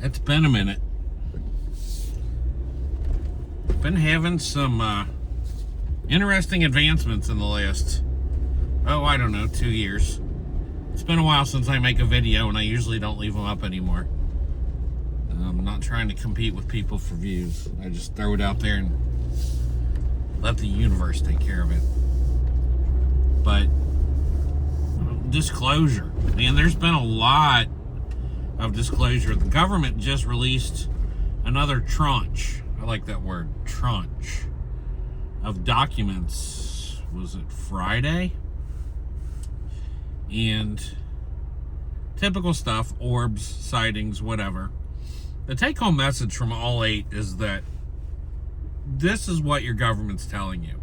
It's been a minute. Been having some interesting advancements in the last, I don't know, 2 years. It's been a while since I make a video, and I usually don't leave them up anymore. I'm not trying to compete with people for views. I just throw it out there and let the universe take care of it. But disclosure, man, there's been a lot of disclosure. The government just released another tranche, I like that word, tranche, of documents. Was it Friday? And typical stuff, orbs, sightings, whatever. The take-home message from all 8 is that this is what your government's telling you.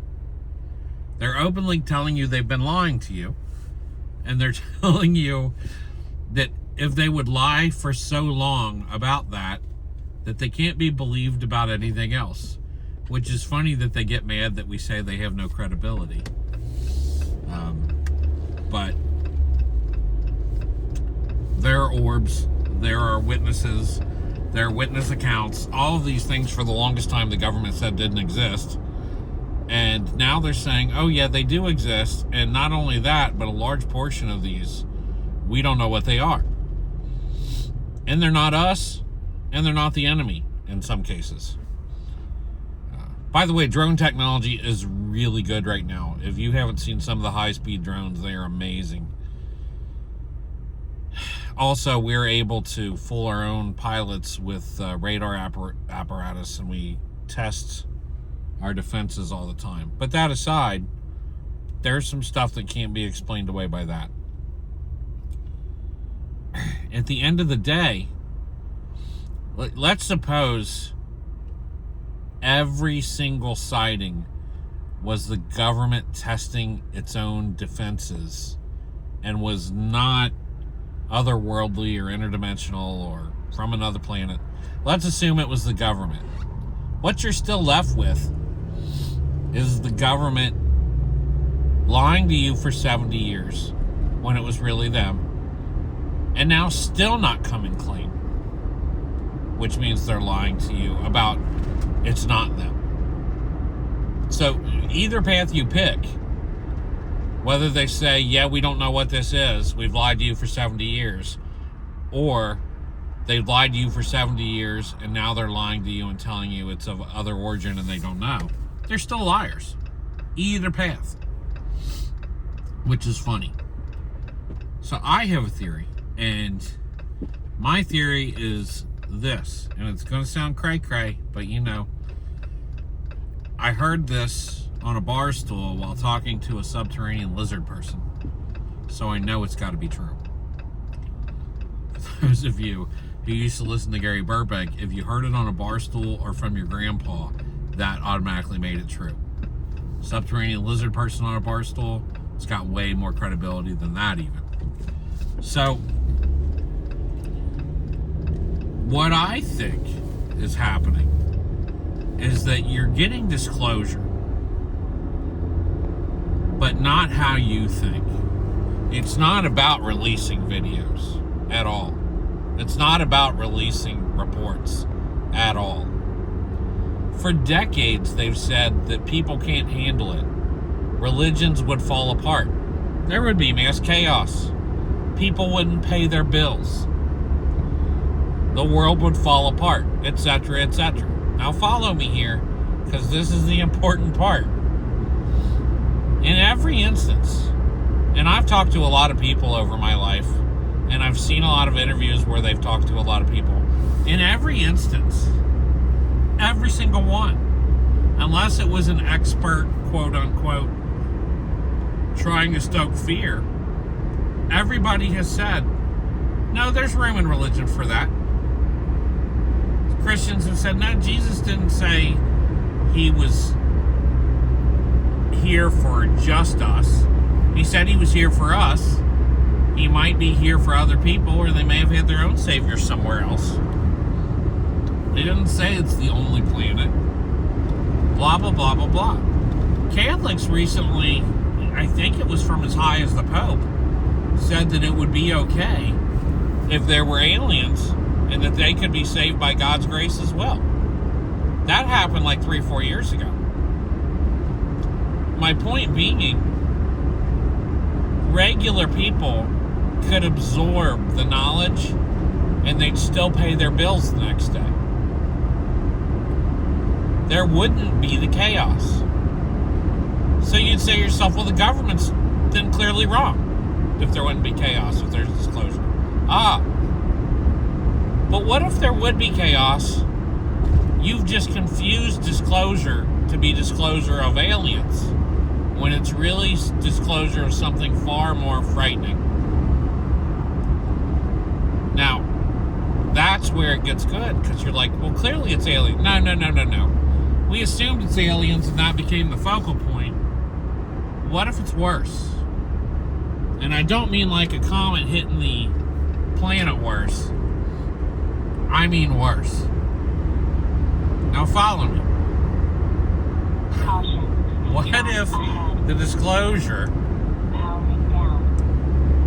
They're openly telling you they've been lying to you. And they're telling you that if they would lie for so long about that they can't be believed about anything else. Which is funny that they get mad that we say they have no credibility. But there are orbs, there are witnesses, there are witness accounts. All of these things for the longest time the government said didn't exist. And now they're saying, oh yeah, they do exist. And not only that, but a large portion of these, we don't know what they are. And they're not us, and they're not the enemy in some cases. By the way, drone technology is really good right now. If you haven't seen some of the high-speed drones, they are amazing. Also, we're able to fool our own pilots with radar apparatus, and we test our defenses all the time. But that aside, there's some stuff that can't be explained away by that. At the end of the day, let's suppose every single sighting was the government testing its own defenses and was not otherworldly or interdimensional or from another planet. Let's assume it was the government. What you're still left with is the government lying to you for 70 years when it was really them, and now still not coming clean, which means they're lying to you about it's not them. So either path you pick, whether they say, yeah, we don't know what this is, we've lied to you for 70 years, or they've lied to you for 70 years and now they're lying to you and telling you it's of other origin and they don't know, they're still liars. Either path. Which is funny. So I have a theory, and my theory is this, and it's going to sound cray-cray, but you know, I heard this on a bar stool while talking to a subterranean lizard person, so I know it's got to be true. For those of you who used to listen to Gary Burbank, if you heard it on a bar stool or from your grandpa, that automatically made it true. Subterranean lizard person on a bar stool, it's got way more credibility than that even. So what I think is happening is that you're getting disclosure, but not how you think. It's not about releasing videos at all. It's not about releasing reports at all. For decades, they've said that people can't handle it. Religions would fall apart. There would be mass chaos. People wouldn't pay their bills. The world would fall apart, etc., etc. Now follow me here, because this is the important part. In every instance, and I've talked to a lot of people over my life, and I've seen a lot of interviews where they've talked to a lot of people. In every instance, every single one, unless it was an expert, quote unquote, trying to stoke fear, everybody has said, no, there's room in religion for that. Christians have said, no, Jesus didn't say he was here for just us. He said he was here for us. He might be here for other people, or they may have had their own savior somewhere else. He didn't say it's the only planet. Blah, blah, blah, blah, blah. Catholics recently, I think it was from as high as the Pope, said that it would be okay if there were aliens and that they could be saved by God's grace as well. That happened like 3 or 4 years ago. My point being, regular people could absorb the knowledge and they'd still pay their bills the next day. There wouldn't be the chaos. So you'd say to yourself, well, the government's then clearly wrong if there wouldn't be chaos, if there's disclosure. But what if there would be chaos? You've just confused disclosure to be disclosure of aliens, when it's really disclosure of something far more frightening. Now, that's where it gets good, because you're like, well, clearly it's alien. No. We assumed it's aliens and that became the focal point. What if it's worse? And I don't mean like a comet hitting the planet worse. I mean worse. Now follow me. What if the disclosure...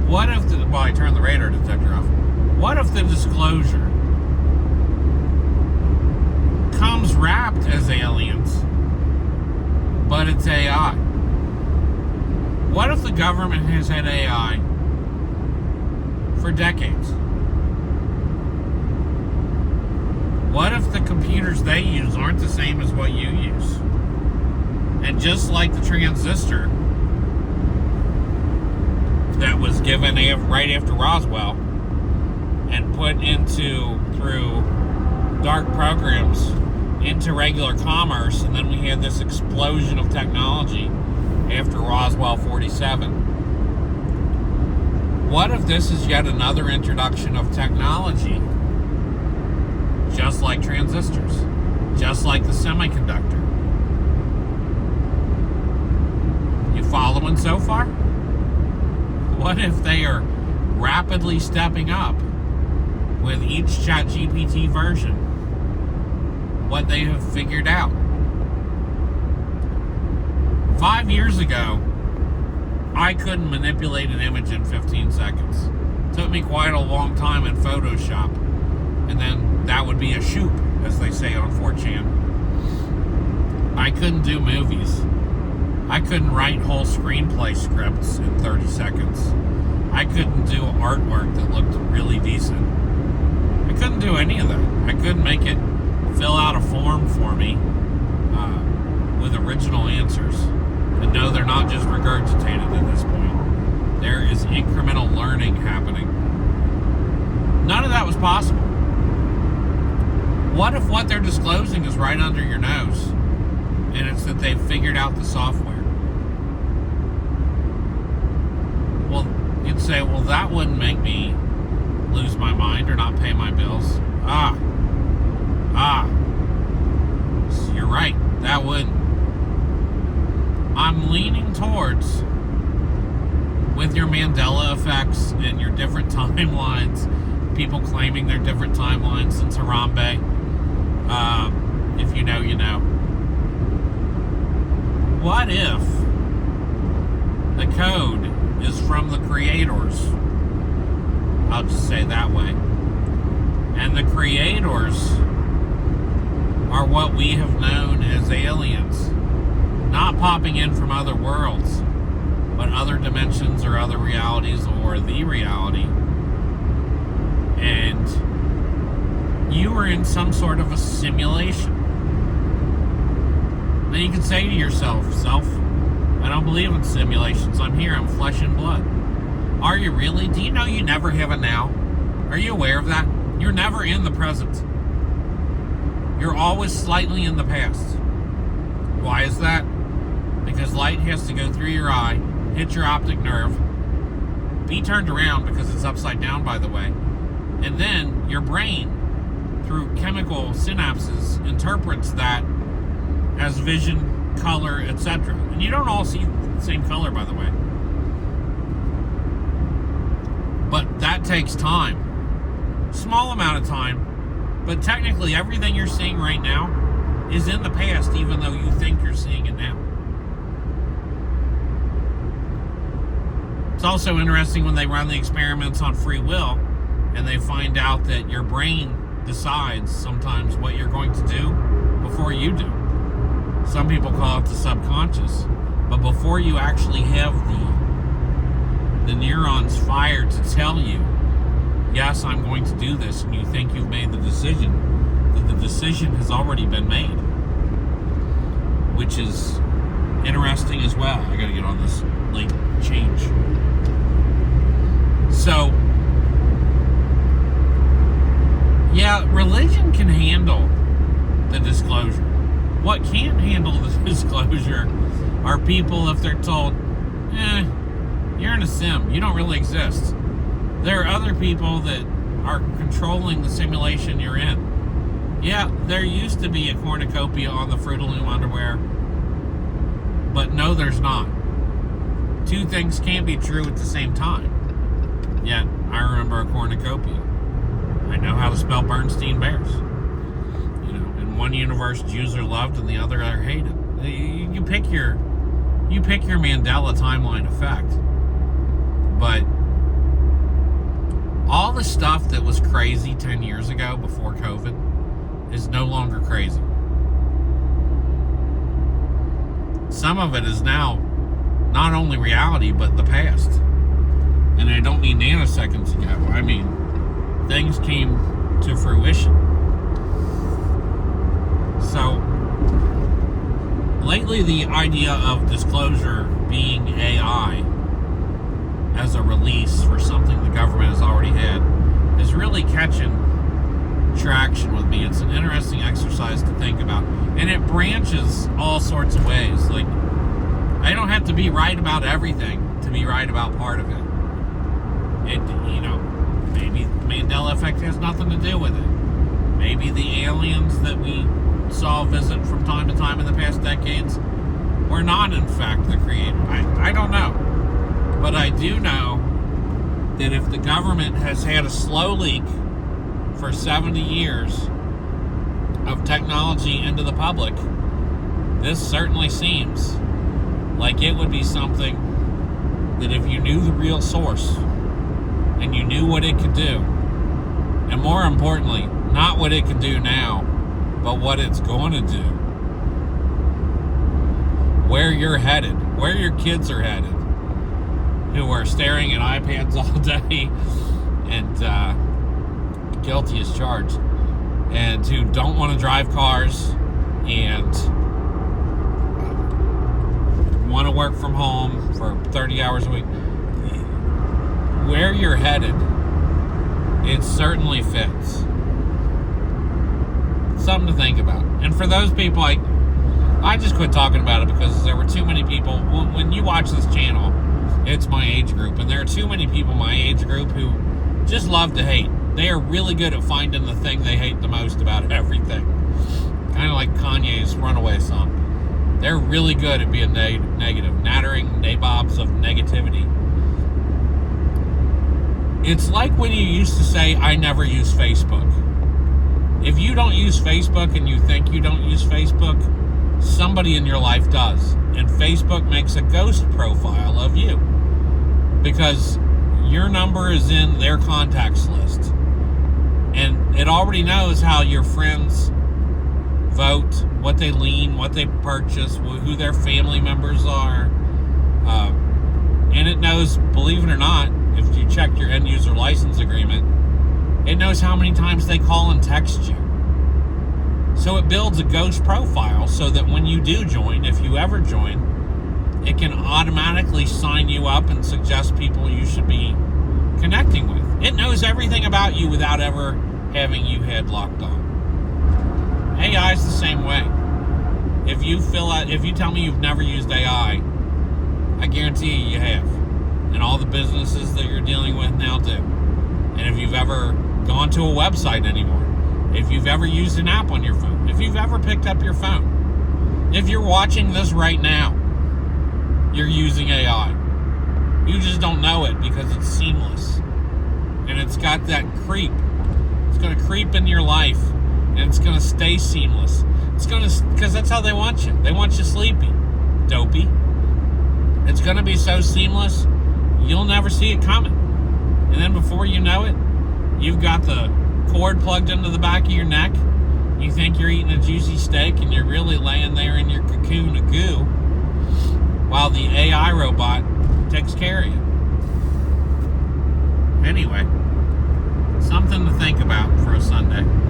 What if the... Well, I turned the radar detector off. What if the disclosure comes wrapped as aliens, but it's AI? What if the government has had AI for decades? What if the computers they use aren't the same as what you use? And just like the transistor that was given right after Roswell and put through dark programs into regular commerce, and then we had this explosion of technology after Roswell 47. What if this is yet another introduction of technology, just like transistors, just like the semiconductor? You following so far? What if they are rapidly stepping up with each ChatGPT version what they have figured out? 5 years ago, I couldn't manipulate an image in 15 seconds. It took me quite a long time in Photoshop. And then that would be a shoop, as they say on 4chan. I couldn't do movies. I couldn't write whole screenplay scripts in 30 seconds. I couldn't do artwork that looked really decent. I couldn't do any of that. I couldn't make it fill out a form for me with original answers. And no, they're not just regurgitated at this point. There is incremental learning happening. None of that was possible. What if what they're disclosing is right under your nose, and it's that they've figured out the software? Well, you'd say, well, that wouldn't make me lose my mind or not pay my bills. So you're right, that would. I'm leaning towards, with your Mandela effects and your different timelines, people claiming they're different timelines since Harambe. If you know, you know. What if the code is from the creators? I'll just say it that way. And the creators are what we have known as aliens. Not popping in from other worlds, but other dimensions or other realities or the reality. And you are in some sort of a simulation. Then you can say to yourself, I don't believe in simulations. I'm here, I'm flesh and blood. Are you really? Do you know you never have a now? Are you aware of that? You're never in the present. You're always slightly in the past. Why is that? Because light has to go through your eye, hit your optic nerve, be turned around because it's upside down, by the way, and then your brain, through chemical synapses, interprets that as vision, color, etc. And you don't all see the same color, by the way. But that takes time. Small amount of time. But technically, everything you're seeing right now is in the past, even though you think you're seeing it now. It's also interesting when they run the experiments on free will, and they find out that your brain decides sometimes what you're going to do before you do. Some people call it the subconscious. But before you actually have the neurons fired to tell you, yes, I'm going to do this, and you think you've made the decision, that the decision has already been made. Which is interesting as well. I gotta get on this late change. So, yeah, religion can handle the disclosure. What can't handle the disclosure are people if they're told, you're in a sim, you don't really exist. There are other people that are controlling the simulation you're in. Yeah, there used to be a cornucopia on the Fruit of Loom underwear, but no, there's not. Two things can't be true at the same time. Yet, I remember a cornucopia. I know how to spell Bernstein Bears. In one universe, Jews are loved and the other are hated. You pick your Mandela timeline effect. But all the stuff that was crazy 10 years ago before COVID is no longer crazy. Some of it is now not only reality, but the past. And I don't mean nanoseconds ago. I mean, things came to fruition. So, lately the idea of disclosure being AI as a release for something the government has already had is really catching traction with me. It's an interesting exercise to think about. And it branches all sorts of ways. Like, I don't have to be right about everything to be right about part of it. Maybe the Mandela effect has nothing to do with it. Maybe the aliens that we saw visit from time to time in the past decades were not, in fact, the creator. I don't know. But I do know that if the government has had a slow leak for 70 years of technology into the public, this certainly seems like it would be something that if you knew the real source and you knew what it could do, and more importantly, not what it can do now, but what it's going to do, where you're headed, where your kids are headed, who are staring at iPads all day and guilty as charged, and who don't want to drive cars and want to work from home for 30 hours a week. Where you're headed, it certainly fits. Something to think about. And for those people, I just quit talking about it because there were too many people. When you watch this channel, it's my age group, and there are too many people my age group who just love to hate. They are really good at finding the thing they hate the most about everything. Kind of like Kanye's Runaway song. They're really good at being negative, nattering nabobs of negativity. It's like when you used to say, I never use Facebook. If you don't use Facebook and you think you don't use Facebook, somebody in your life does. And Facebook makes a ghost profile of you because your number is in their contacts list. And it already knows how your friends vote, what they lean, what they purchase, who their family members are. And it knows, believe it or not, if you check your end user license agreement, it knows how many times they call and text you. So it builds a ghost profile so that when you do join, if you ever join, it can automatically sign you up and suggest people you should be connecting with. It knows everything about you without ever having you headlocked on. AI is the same way. If you tell me you've never used AI, I guarantee you have. And all the businesses that you're dealing with now do. And if you've ever gone to a website anymore, if you've ever used an app on your phone, if you've ever picked up your phone, if you're watching this right now, you're using AI. You just don't know it because it's seamless. And it's got that creep. It's going to creep in your life. And it's going to stay seamless. It's going to, because that's how they want you. They want you sleepy. Dopey. It's going to be so seamless, you'll never see it coming. And then before you know it, you've got the cord plugged into the back of your neck. You think you're eating a juicy steak and you're really laying there in your cocoon of goo while the AI robot takes care of you. Anyway, something to think about for a Sunday.